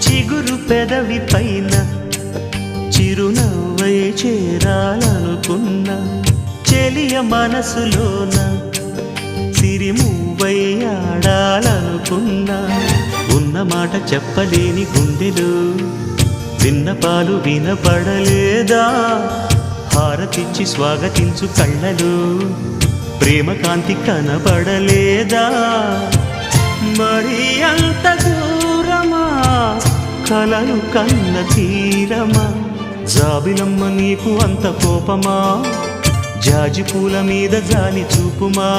చిగురు పెదవి పైన చిరునవ్వై చేరాలనుకున్నా చెలియ మనసులోన సిరిమువ్వై ఆడాలనుకున్నా ఉన్న మాట చెప్పలేని గుండెలు విన్నపాలు వినపడలేదా హారతిచ్చి స్వాగతించు కళ్ళలు ప్రేమ కాంతి కనపడలేదా మరి అంత దూరమా కలలు కన్న తీరమా జాబిలమ్మ నీకు అంత కోపమా జాజి పూల మీద జాలి చూపుమా